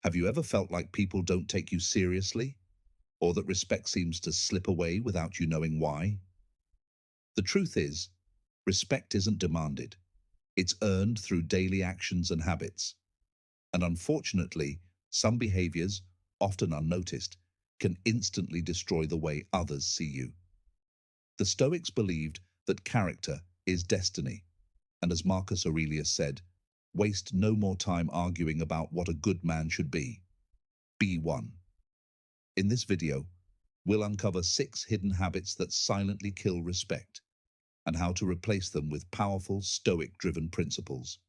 Have you ever felt like people don't take you seriously, or that respect seems to slip away without you knowing why? The truth is, respect isn't demanded. It's earned through daily actions and habits. And unfortunately, some behaviors, often unnoticed, can instantly destroy the way others see you. The Stoics believed that character is destiny, and as Marcus Aurelius said, waste no more time arguing about what a good man should be. Be one. In this video, we'll uncover 6 hidden habits that silently kill respect and how to replace them with powerful Stoic-driven principles.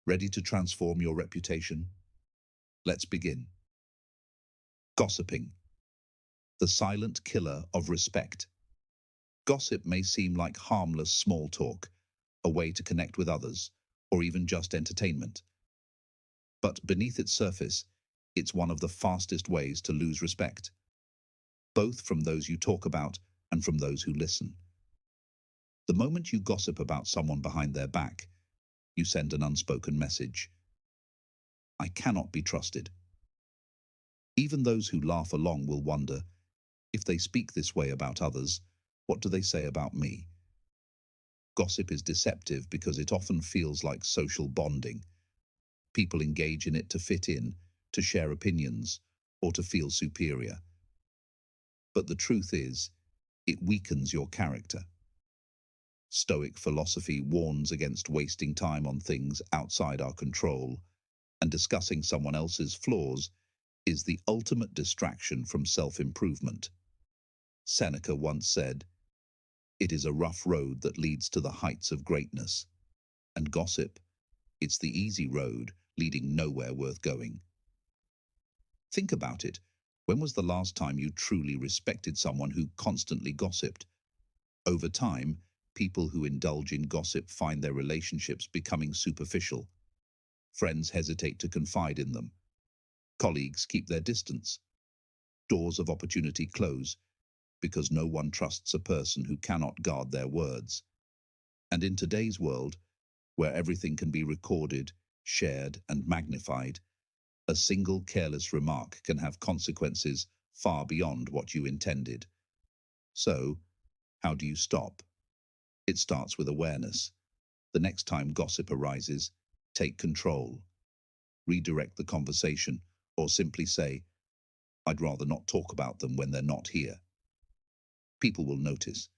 Ready to transform your reputation? Let's begin. Gossiping, the silent killer of respect. Gossip may seem like harmless small talk, a way to connect with others, or even just entertainment. But beneath its surface, it's one of the fastest ways to lose respect, both from those you talk about and from those who listen. The moment you gossip about someone behind their back, you send an unspoken message. I cannot be trusted. Even those who laugh along will wonder, if they speak this way about others, what do they say about me? Gossip is deceptive because it often feels like social bonding. People engage in it to fit in, to share opinions, or to feel superior. But the truth is, it weakens your character. Stoic philosophy warns against wasting time on things outside our control, and discussing someone else's flaws is the ultimate distraction from self-improvement. Seneca once said, "It is a rough road that leads to the heights of greatness." And gossip, it's the easy road leading nowhere worth going. Think about it. When was the last time you truly respected someone who constantly gossiped? Over time, people who indulge in gossip find their relationships becoming superficial. Friends hesitate to confide in them. Colleagues keep their distance. Doors of opportunity close because no one trusts a person who cannot guard their words. And in today's world, where everything can be recorded, shared, and magnified, a single careless remark can have consequences far beyond what you intended. So, how do you stop? It starts with awareness. The next time gossip arises, take control. Redirect the conversation, or simply say, I'd rather not talk about them when they're not here. People will notice.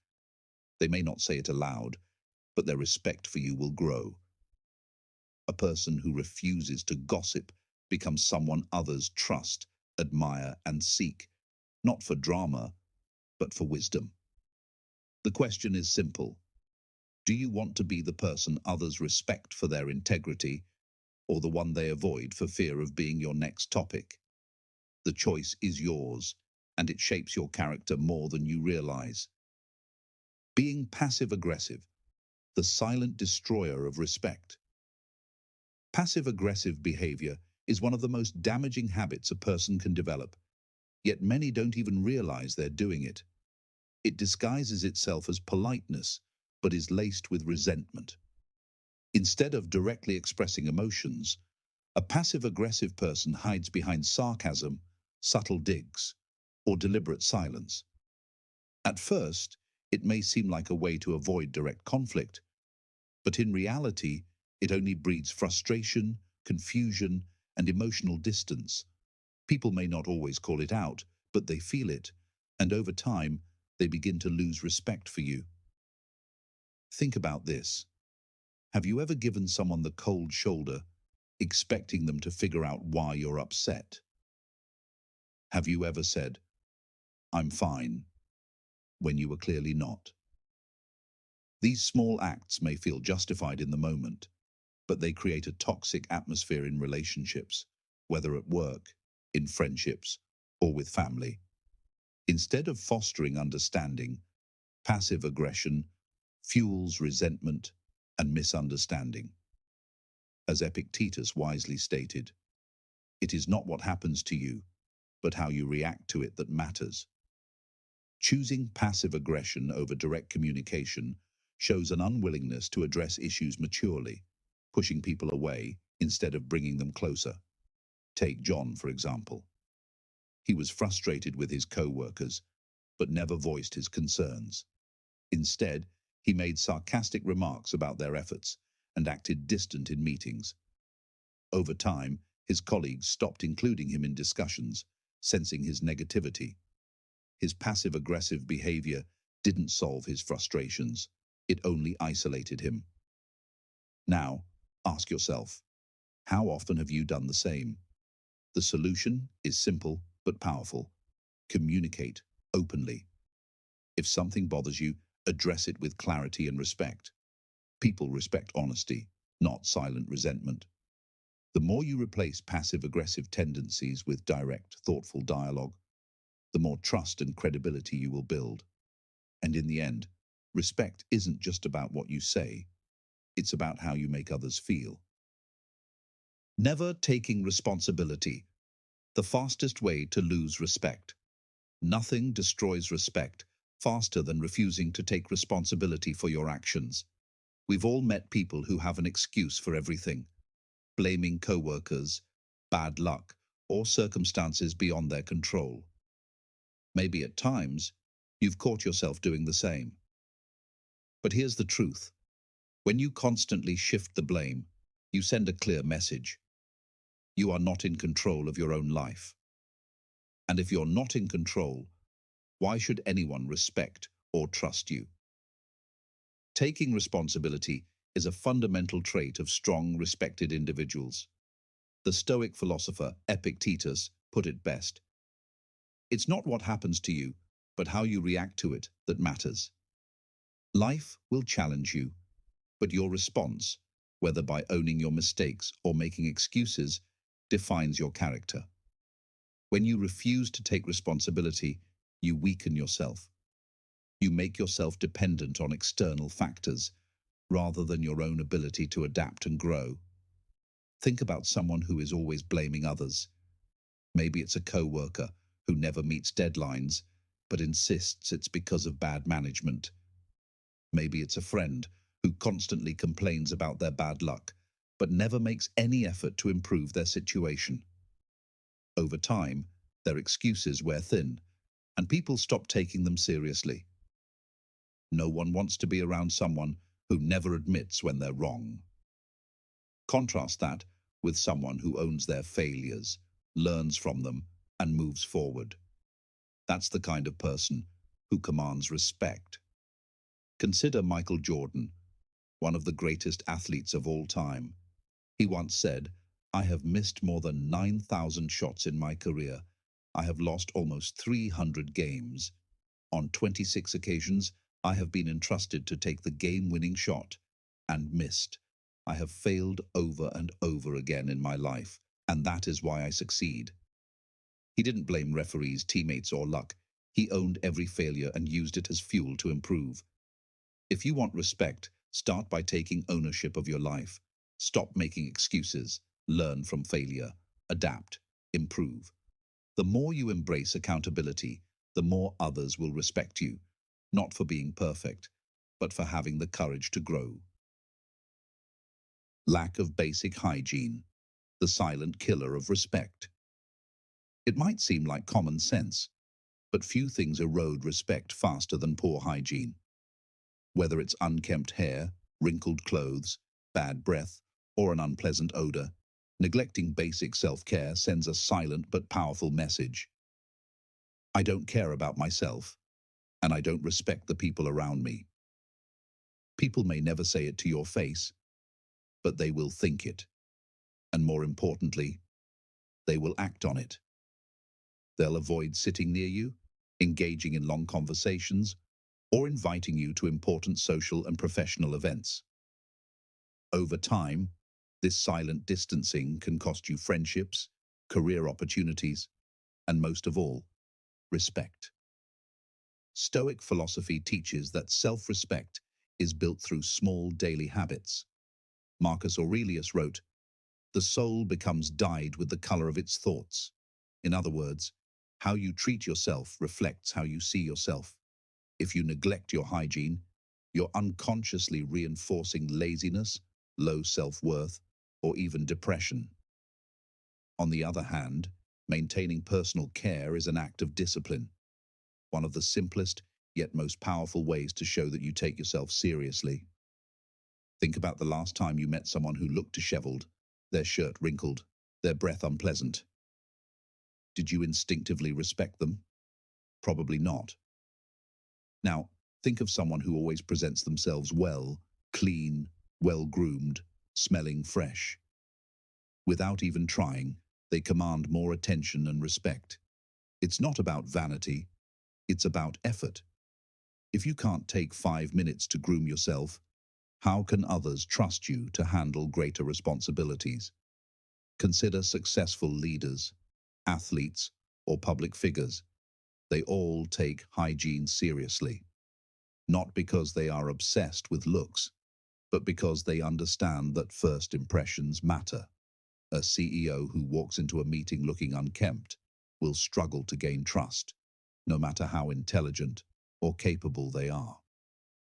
They may not say it aloud, but their respect for you will grow. A person who refuses to gossip becomes someone others trust, admire, and seek, not for drama, but for wisdom. The question is simple. Do you want to be the person others respect for their integrity, or the one they avoid for fear of being your next topic? The choice is yours, and it shapes your character more than you realize. Being passive-aggressive, the silent destroyer of respect. Passive-aggressive behavior is one of the most damaging habits a person can develop, yet many don't even realize they're doing it. It disguises itself as politeness, but is laced with resentment. Instead of directly expressing emotions, a passive-aggressive person hides behind sarcasm, subtle digs, or deliberate silence. At first, it may seem like a way to avoid direct conflict, but in reality, it only breeds frustration, confusion, and emotional distance. People may not always call it out, but they feel it, and over time, they begin to lose respect for you. Think about this. Have you ever given someone the cold shoulder, expecting them to figure out why you're upset? Have you ever said, I'm fine, when you were clearly not? These small acts may feel justified in the moment, but they create a toxic atmosphere in relationships, whether at work, in friendships, or with family. Instead of fostering understanding, passive aggression fuels resentment and misunderstanding. As Epictetus wisely stated, it is not what happens to you, but how you react to it that matters. Choosing passive aggression over direct communication shows an unwillingness to address issues maturely, pushing people away instead of bringing them closer. Take John, for example. He was frustrated with his co-workers, but never voiced his concerns. Instead, he made sarcastic remarks about their efforts and acted distant in meetings. Over time, his colleagues stopped including him in discussions, sensing his negativity. His passive-aggressive behavior didn't solve his frustrations. It only isolated him. Now, ask yourself, how often have you done the same? The solution is simple but powerful. Communicate openly. If something bothers you, address it with clarity and respect. People respect honesty, not silent resentment. The more you replace passive-aggressive tendencies with direct, thoughtful dialogue, the more trust and credibility you will build. And in the end, respect isn't just about what you say, it's about how you make others feel. Never taking responsibility. The fastest way to lose respect. Nothing destroys respect faster than refusing to take responsibility for your actions. We've all met people who have an excuse for everything, blaming co-workers, bad luck, or circumstances beyond their control. Maybe at times, you've caught yourself doing the same. But here's the truth. When you constantly shift the blame, you send a clear message. You are not in control of your own life. And if you're not in control, why should anyone respect or trust you? Taking responsibility is a fundamental trait of strong, respected individuals. The Stoic philosopher Epictetus put it best. It's not what happens to you, but how you react to it that matters. Life will challenge you, but your response, whether by owning your mistakes or making excuses, defines your character. When you refuse to take responsibility, you weaken yourself. You make yourself dependent on external factors, rather than your own ability to adapt and grow. Think about someone who is always blaming others. Maybe it's a co-worker who never meets deadlines, but insists it's because of bad management. Maybe it's a friend who constantly complains about their bad luck, but never makes any effort to improve their situation. Over time, their excuses wear thin, and people stop taking them seriously. No one wants to be around someone who never admits when they're wrong. Contrast that with someone who owns their failures, learns from them, and moves forward. That's the kind of person who commands respect. Consider Michael Jordan, one of the greatest athletes of all time. He once said, "I have missed more than 9,000 shots in my career. I have lost almost 300 games. On 26 occasions, I have been entrusted to take the game-winning shot and missed. I have failed over and over again in my life, and that is why I succeed." He didn't blame referees, teammates, or luck. He owned every failure and used it as fuel to improve. If you want respect, start by taking ownership of your life. Stop making excuses. Learn from failure. Adapt. Improve. The more you embrace accountability, the more others will respect you, not for being perfect, but for having the courage to grow. Lack of basic hygiene, the silent killer of respect. It might seem like common sense, but few things erode respect faster than poor hygiene. Whether it's unkempt hair, wrinkled clothes, bad breath, or an unpleasant odor, neglecting basic self-care sends a silent but powerful message. I don't care about myself, and I don't respect the people around me. People may never say it to your face, but they will think it. And more importantly, they will act on it. They'll avoid sitting near you, engaging in long conversations, or inviting you to important social and professional events. Over time, this silent distancing can cost you friendships, career opportunities, and most of all, respect. Stoic philosophy teaches that self-respect is built through small daily habits. Marcus Aurelius wrote, "The soul becomes dyed with the color of its thoughts." In other words, how you treat yourself reflects how you see yourself. If you neglect your hygiene, you're unconsciously reinforcing laziness, low self-worth, or even depression. On the other hand, maintaining personal care is an act of discipline, one of the simplest yet most powerful ways to show that you take yourself seriously. Think about the last time you met someone who looked disheveled, their shirt wrinkled, their breath unpleasant. Did you instinctively respect them? Probably not. Now, think of someone who always presents themselves well, clean, well-groomed, smelling fresh. Without even trying, they command more attention and respect. It's not about vanity, it's about effort. If you can't take 5 minutes to groom yourself, how can others trust you to handle greater responsibilities? Consider successful leaders, athletes, or public figures. They all take hygiene seriously, not because they are obsessed with looks, but because they understand that first impressions matter. A CEO who walks into a meeting looking unkempt will struggle to gain trust, no matter how intelligent or capable they are.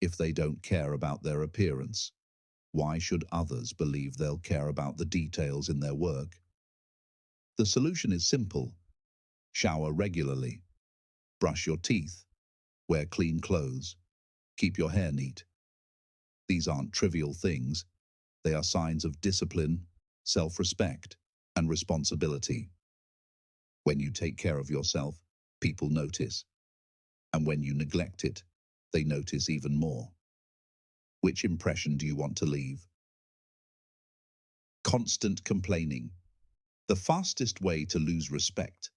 If they don't care about their appearance, why should others believe they'll care about the details in their work? The solution is simple. Shower regularly, brush your teeth, wear clean clothes, keep your hair neat. These aren't trivial things. They are signs of discipline, self-respect, and responsibility. When you take care of yourself, people notice. And when you neglect it, they notice even more. Which impression do you want to leave? Constant complaining. The fastest way to lose respect.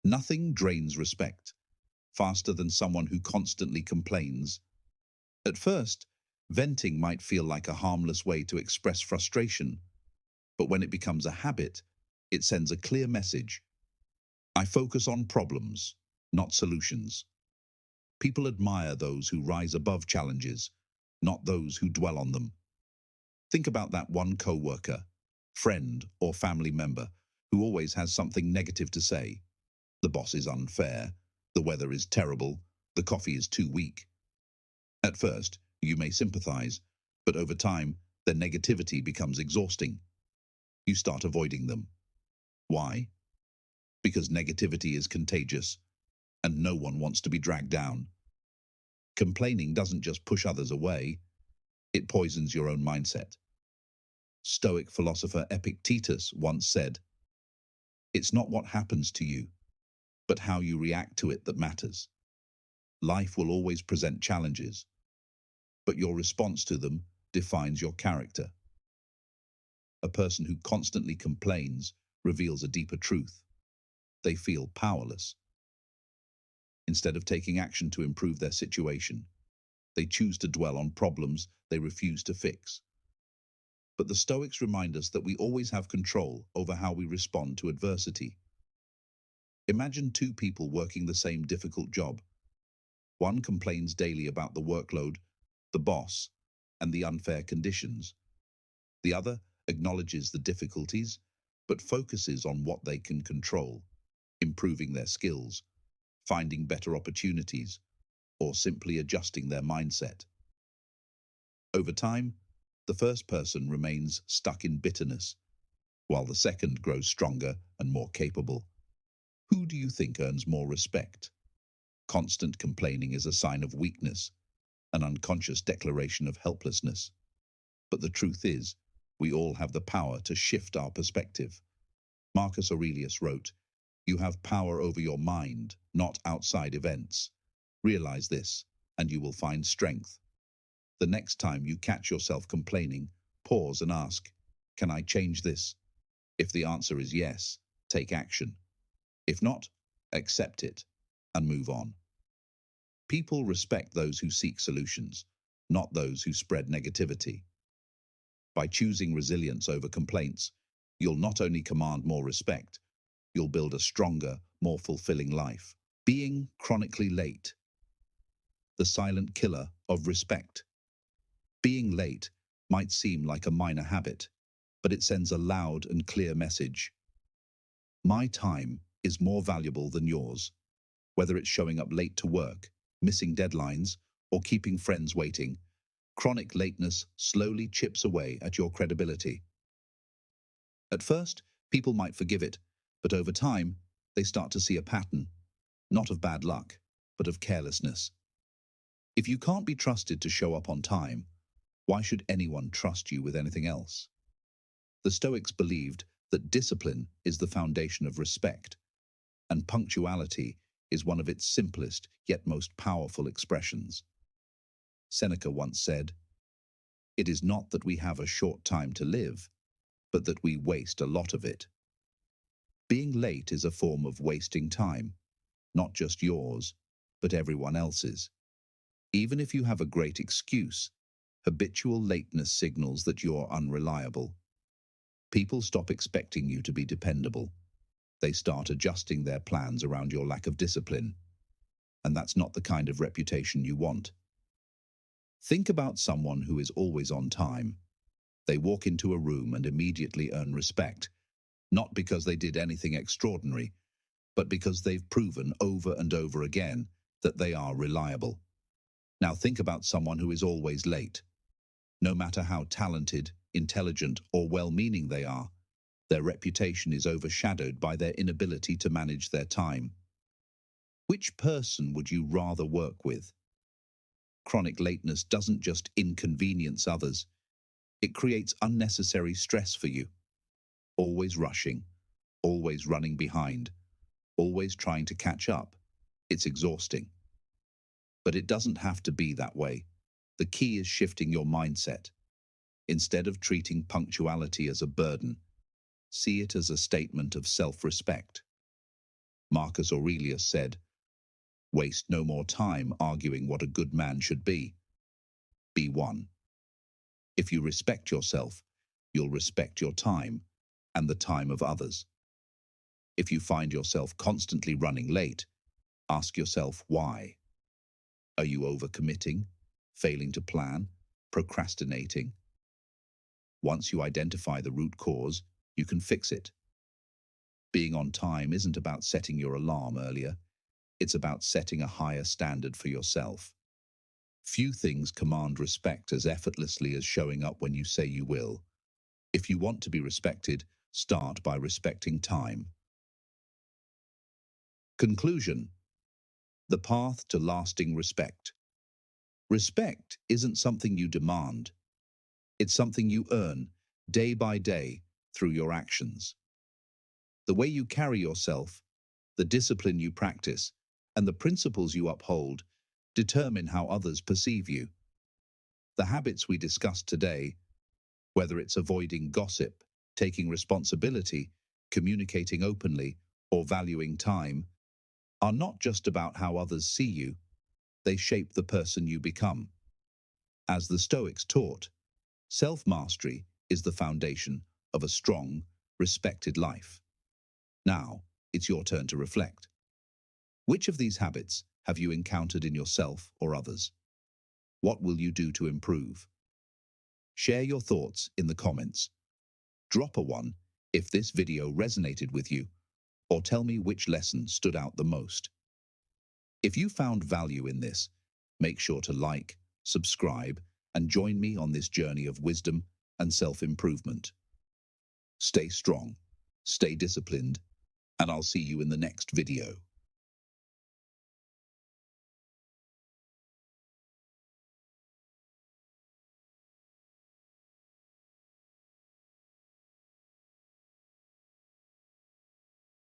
Nothing drains respect faster than someone who constantly complains. At first, venting might feel like a harmless way to express frustration, but when it becomes a habit, it sends a clear message. I focus on problems, not solutions. People admire those who rise above challenges, not those who dwell on them. Think about that one coworker, friend, or family member who always has something negative to say. The boss is unfair, the weather is terrible, the coffee is too weak. At first, you may sympathize, but over time, their negativity becomes exhausting. You start avoiding them. Why? Because negativity is contagious, and no one wants to be dragged down. Complaining doesn't just push others away, it poisons your own mindset. Stoic philosopher Epictetus once said, "It's not what happens to you, but how you react to it that matters." Life will always present challenges, but your response to them defines your character. A person who constantly complains reveals a deeper truth. They feel powerless. Instead of taking action to improve their situation, they choose to dwell on problems they refuse to fix. But the Stoics remind us that we always have control over how we respond to adversity. Imagine two people working the same difficult job. One complains daily about the workload, the boss, and the unfair conditions. The other acknowledges the difficulties, but focuses on what they can control, improving their skills, finding better opportunities, or simply adjusting their mindset. Over time, the first person remains stuck in bitterness, while the second grows stronger and more capable. Who do you think earns more respect? Constant complaining is a sign of weakness, an unconscious declaration of helplessness. But the truth is, we all have the power to shift our perspective. Marcus Aurelius wrote, "You have power over your mind, not outside events. Realize this, and you will find strength." The next time you catch yourself complaining, pause and ask, "Can I change this?" If the answer is yes, take action. If not, accept it and move on. People respect those who seek solutions, not those who spread negativity. By choosing resilience over complaints, you'll not only command more respect, you'll build a stronger, more fulfilling life. Being chronically late. The silent killer of respect. Being late might seem like a minor habit, but it sends a loud and clear message. My time is more valuable than yours. Whether it's showing up late to work, missing deadlines, or keeping friends waiting, chronic lateness slowly chips away at your credibility. At first, People might forgive it, but over time, they start to see a pattern, not of bad luck, but of carelessness. If you can't be trusted to show up on time, why should anyone trust you with anything else? The Stoics believed that discipline is the foundation of respect, and punctuality is one of its simplest yet most powerful expressions. Seneca once said, "It is not that we have a short time to live, but that we waste a lot of it." Being late is a form of wasting time, not just yours, but everyone else's. Even if you have a great excuse, habitual lateness signals that you're unreliable. People stop expecting you to be dependable. They start adjusting their plans around your lack of discipline. And that's not the kind of reputation you want. Think about someone who is always on time. They walk into a room and immediately earn respect, not because they did anything extraordinary, but because they've proven over and over again that they are reliable. Now think about someone who is always late. No matter how talented, intelligent, or well-meaning they are, their reputation is overshadowed by their inability to manage their time. Which person would you rather work with? Chronic lateness doesn't just inconvenience others, it creates unnecessary stress for you. Always rushing, always running behind, always trying to catch up. It's exhausting. But it doesn't have to be that way. The key is shifting your mindset. Instead of treating punctuality as a burden, see it as a statement of self-respect. Marcus Aurelius said, "Waste no more time arguing what a good man should be. Be one." If you respect yourself, you'll respect your time and the time of others. If you find yourself constantly running late, ask yourself why. Are you overcommitting, failing to plan, procrastinating? Once you identify the root cause, you can fix it. Being on time isn't about setting your alarm earlier. It's about setting a higher standard for yourself. Few things command respect as effortlessly as showing up when you say you will. If you want to be respected, start by respecting time. Conclusion: the path to lasting respect. Respect isn't something you demand. It's something you earn day by day through your actions. The way you carry yourself, the discipline you practice, and the principles you uphold determine how others perceive you. The habits we discussed today, whether it's avoiding gossip, taking responsibility, communicating openly, or valuing time, are not just about how others see you, they shape the person you become. As the Stoics taught, self-mastery is the foundation of a strong, respected life. Now, it's your turn to reflect. Which of these habits have you encountered in yourself or others? What will you do to improve? Share your thoughts in the comments. Drop a 1 if this video resonated with you, or tell me which lesson stood out the most. If you found value in this, make sure to like, subscribe, and join me on this journey of wisdom and self-improvement. Stay strong, stay disciplined, and I'll see you in the next video.